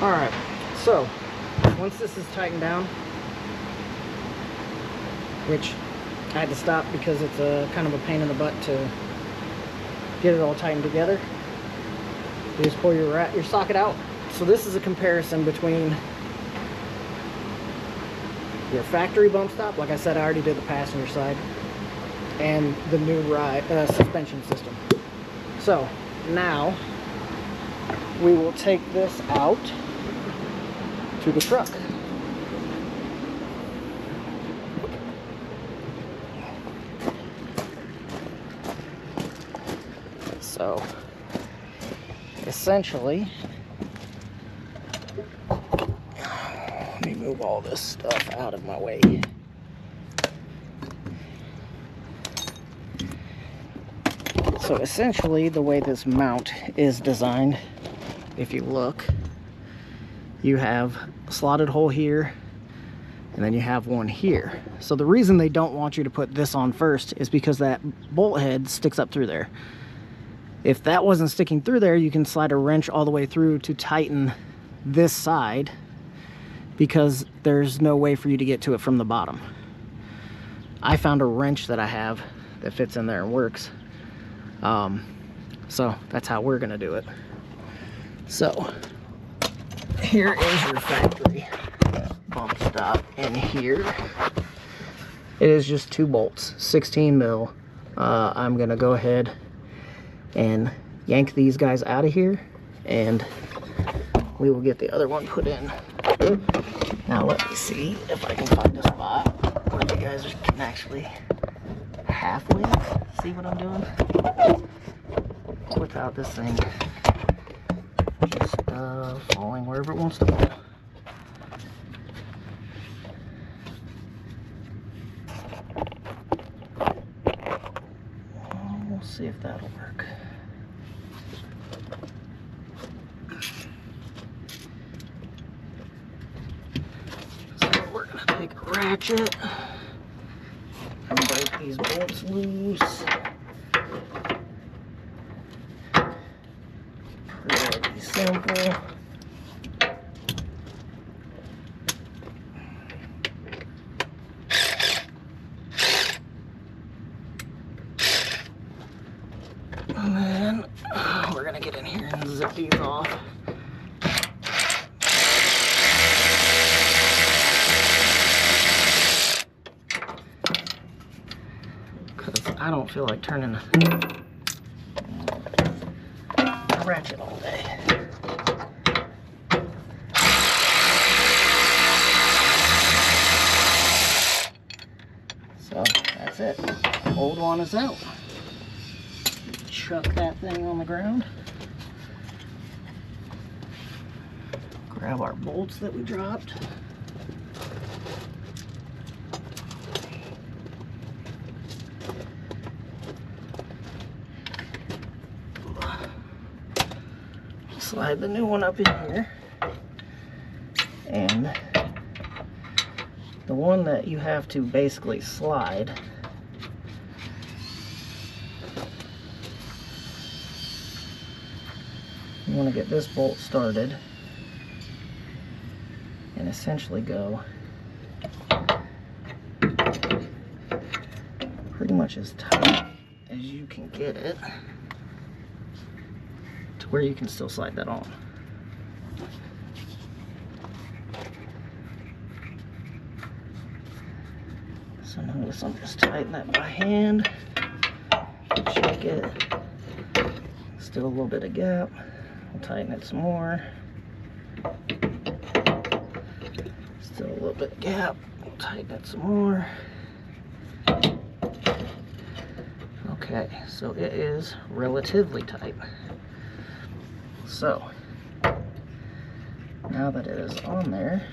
Alright, so once this is tightened down, which I had to stop because it's a kind of a pain in the butt to get it all tightened together, you just pull your socket out. So this is a comparison between your factory bump stop, like I said, I already did the passenger side, and the new suspension system. So now we will take this out to the truck. So essentially, let me move all this stuff out of my way. So essentially, the way this mount is designed, if you look, you have a slotted hole here, and then you have one here. So the reason they don't want you to put this on first is because that bolt head sticks up through there. If that wasn't sticking through there, you can slide a wrench all the way through to tighten this side, because there's no way for you to get to it from the bottom. I found a wrench that I have that fits in there and works. So that's how we're gonna do it. So here is your factory bump stop, and here it is just 2 bolts, 16 mil. I'm gonna go ahead and yank these guys out of here, and we will get the other one put in. Now let me see if I can find a spot where you guys can actually halfway see what I'm doing without this thing just falling wherever it wants to fall. We'll see if that'll work. So we're gonna take a ratchet and break these bolts loose. Pretty simple. And then we're gonna get in here and zip these off. Because I don't feel like turning a ratchet all day. So that's it. Old one is out. Chuck that thing on the ground. Grab our bolts that we dropped. Slide the new one up in here. And the one that you have to basically slide, you want to get this bolt started and essentially go pretty much as tight as you can get it to where you can still slide that on. So notice I'm just tightening that by hand, shake it, still a little bit of gap. I'll tighten it some more. Still a little bit of gap. We'll tighten it some more. Okay, so it is relatively tight. So now that it is on there,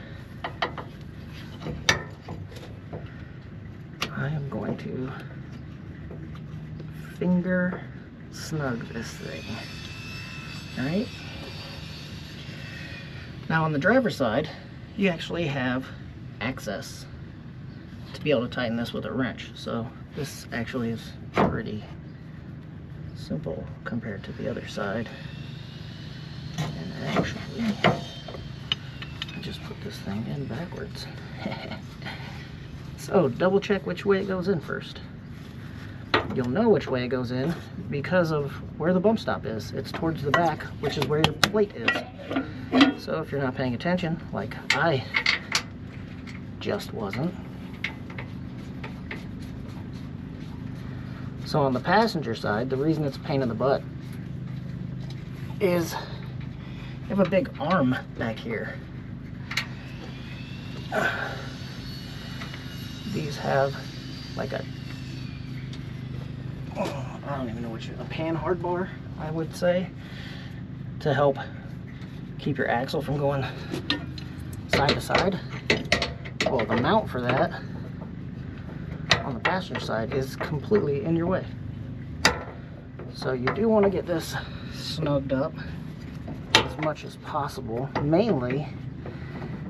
I am going to finger snug this thing. Alright. Now on the driver's side, you actually have access to be able to tighten this with a wrench. So this actually is pretty simple compared to the other side. And actually, just put this thing in backwards. So double check which way it goes in first. You'll know which way it goes in because of where the bump stop is. It's towards the back, which is where your plate is. So if you're not paying attention, like I just wasn't. So on the passenger side, the reason it's a pain in the butt is you have a big arm back here. These have like a, I don't even know which, a pan hard bar, I would say, to help keep your axle from going side to side. Well, the mount for that on the passenger side is completely in your way. So you do want to get this snugged up as much as possible, mainly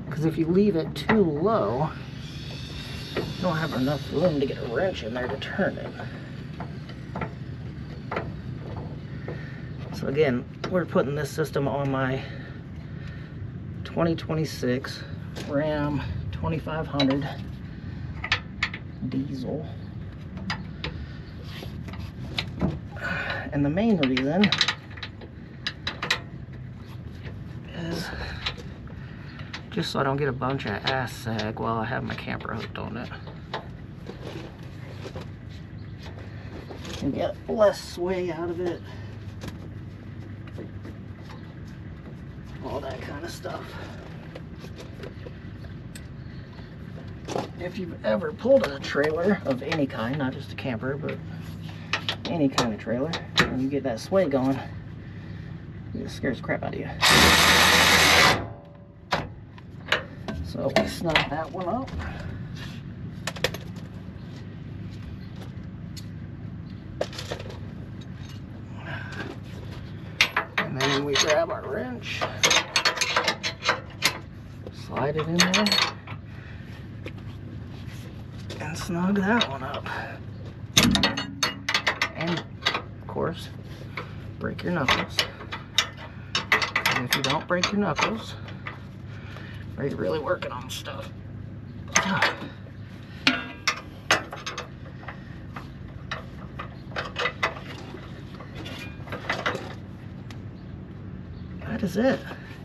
because if you leave it too low, you don't have enough room to get a wrench in there to turn it. So again, we're putting this system on my 2026 Ram 2500 diesel. And the main reason is just so I don't get a bunch of ass sag while I have my camper hooked on it. And get less sway out of it. All that kind of stuff. If you've ever pulled a trailer of any kind, not just a camper, but any kind of trailer, and you get that sway going, it scares the crap out of you. So we snug that one up. And then we grab our wrench, slide it in there, and snug that one up. And of course, break your knuckles. And if you don't break your knuckles, are you really working on stuff? That is it.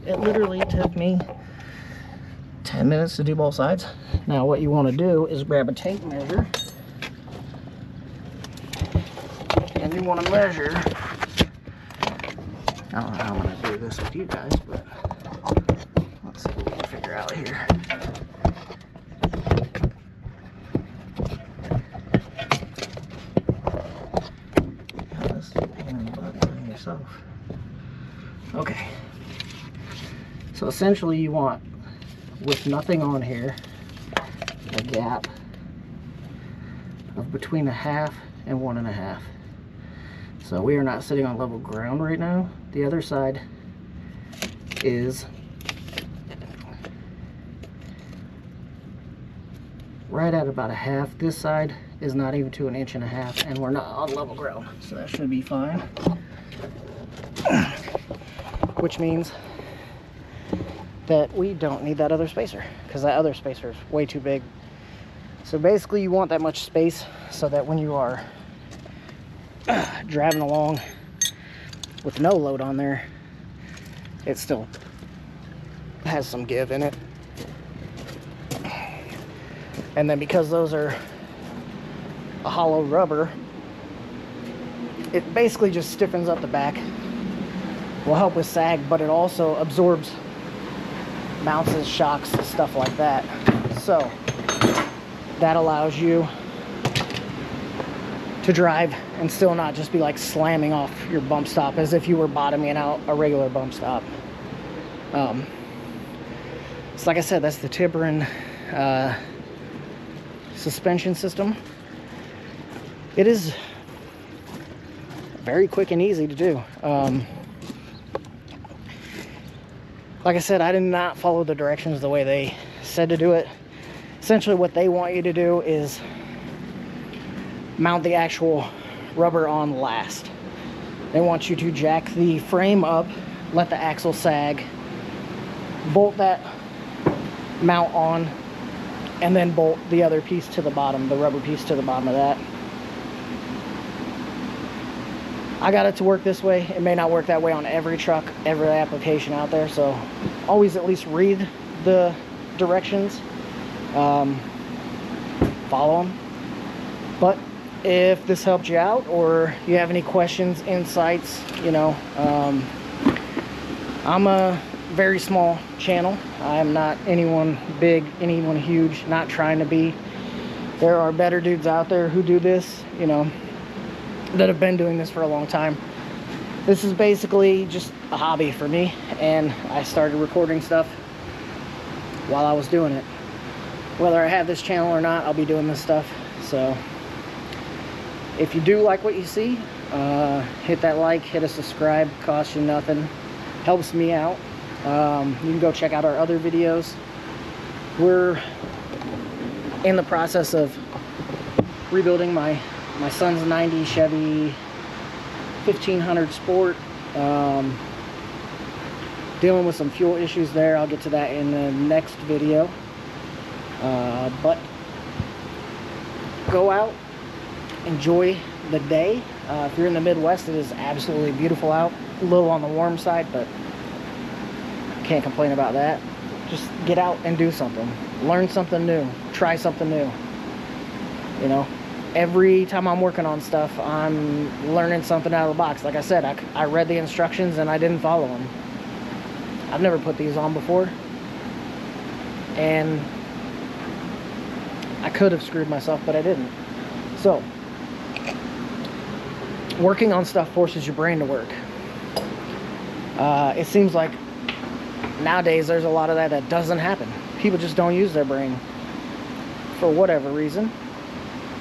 It literally took me 10 minutes to do both sides. Now what you want to do is grab a tape measure, and you want to measure, I don't know how I'm going to do this with you guys, but let's see what we can figure out here. Yeah, this is a pain in the butt doing yourself. Okay, so essentially you want, with nothing on here, a gap of between 1/2 and 1.5. So we are not sitting on level ground right now. The other side is right at about 1/2. This side is not even to 1.5 inches, and we're not on level ground, so that should be fine. Which means that we don't need that other spacer, because that other spacer is way too big. So basically you want that much space so that when you are driving along with no load on there, it still has some give in it. And then because those are a hollow rubber, it basically just stiffens up the back, will help with sag, but it also absorbs bounces, shocks, stuff like that. So that allows you to drive and still not just be like slamming off your bump stop as if you were bottoming out a regular bump stop. So like I said, that's the Timbren suspension system. It is very quick and easy to do. Like I said, I did not follow the directions the way they said to do it. Essentially what they want you to do is mount the actual rubber on last. They want you to jack the frame up, let the axle sag, bolt that mount on, and then bolt the other piece to the bottom, the rubber piece to the bottom of that. I got it to work this way. It may not work that way on every truck, every application out there, so always at least read the directions, follow them. But if this helped you out, or you have any questions, insights, you know, I'm a very small channel. I'm not anyone big, anyone huge, not trying to be. There are better dudes out there who do this, you know, that have been doing this for a long time. This is basically just a hobby for me, and I started recording stuff while I was doing it. Whether I have this channel or not, I'll be doing this stuff. So if you do like what you see, hit that like, hit a subscribe, costs you nothing, helps me out. You can go check out our other videos. We're in the process of rebuilding my son's 90 Chevy 1500 Sport. Dealing with some fuel issues there. I'll get to that in the next video. But go out, enjoy the day. If you're in the Midwest, it is absolutely beautiful out. A little on the warm side, but can't complain about that. Just get out and do something. Learn something new. Try something new. You know, every time I'm working on stuff, I'm learning something out of the box. Like I said, I read the instructions and I didn't follow them. I've never put these on before, and I could have screwed myself, but I didn't. So working on stuff forces your brain to work. It seems like nowadays there's a lot of that doesn't happen. People just don't use their brain for whatever reason.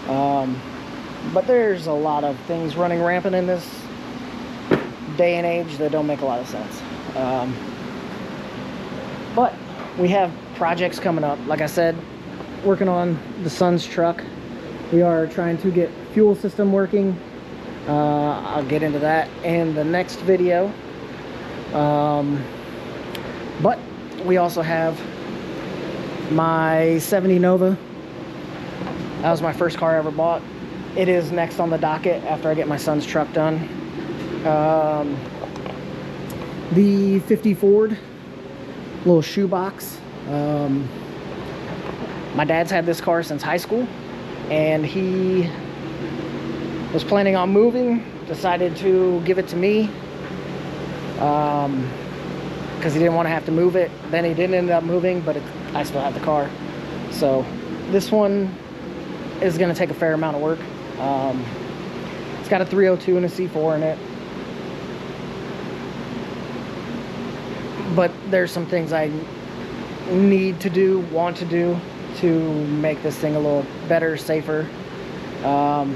But there's a lot of things running rampant in this day and age that don't make a lot of sense. But we have projects coming up. Like I said, working on the son's truck. We are trying to get fuel system working. I'll get into that in the next video. But we also have my 70 Nova. That was my first car I ever bought. It is next on the docket after I get my son's truck done. The 50 Ford, little shoebox. My dad's had this car since high school, and he was planning on moving, decided to give it to me because he didn't want to have to move it. Then he didn't end up moving, but I still have the car. So this one is going to take a fair amount of work. It's got a 302 and a C4 in it, but there's some things I need to do, want to do, to make this thing a little better, safer. I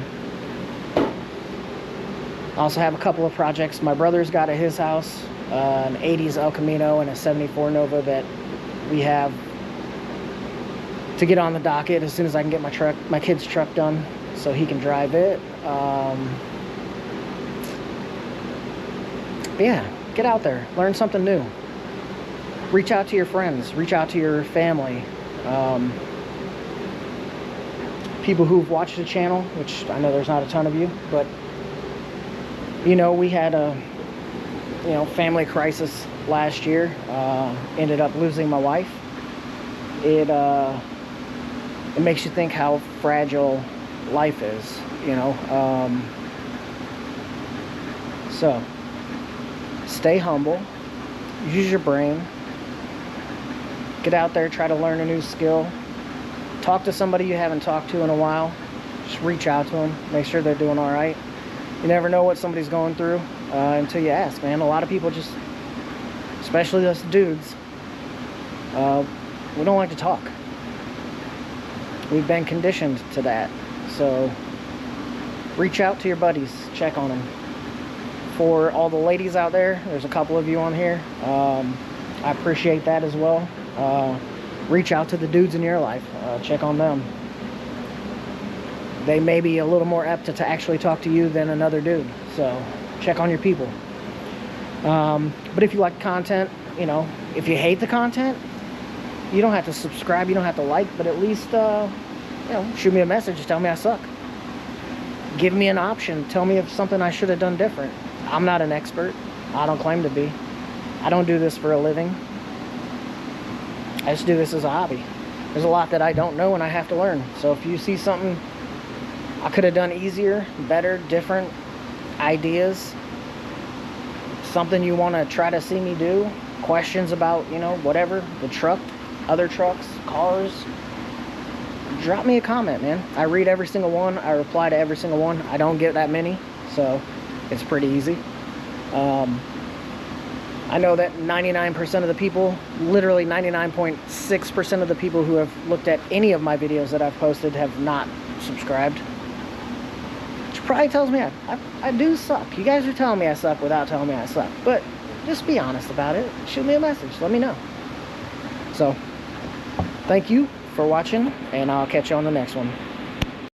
also have a couple of projects my brother's got at his house, an 80s El Camino and a 74 Nova that we have to get on the docket as soon as I can get my kid's truck done so he can drive it. Yeah, get out there, learn something new. Reach out to your friends, reach out to your family. People who've watched the channel, which I know there's not a ton of you, but you know, we had a family crisis last year. Ended up losing my wife. It makes you think how fragile life is, you know. So stay humble, use your brain, get out there, try to learn a new skill, talk to somebody you haven't talked to in a while. Just reach out to them, make sure they're doing all right. You never know what somebody's going through until you ask, man. A lot of people just, especially us dudes, we don't like to talk. We've been conditioned to that. So reach out to your buddies, check on them. For all the ladies out there, there's a couple of you on here. I appreciate that as well. Reach out to the dudes in your life, check on them. They may be a little more apt to actually talk to you than another dude, so check on your people. But if you like content, you know, if you hate the content, You don't have to subscribe, you don't have to like, but at least, you know, shoot me a message, tell me I suck. Give me an option, tell me if something I should have done different. I'm not an expert. I don't claim to be. I don't do this for a living. I just do this as a hobby. There's a lot that I don't know and I have to learn. So if you see something I could have done easier, better, different ideas, something you want to try to see me do, questions about, you know, whatever, the truck, other trucks, cars, drop me a comment, man. I read every single one. I reply to every single one. I don't get that many, so it's pretty easy. I know that 99% of the people, literally 99.6% of the people who have looked at any of my videos that I've posted have not subscribed. Which probably tells me I do suck. You guys are telling me I suck without telling me I suck. But just be honest about it. Shoot me a message. Let me know. So, thank you for watching, and I'll catch you on the next one.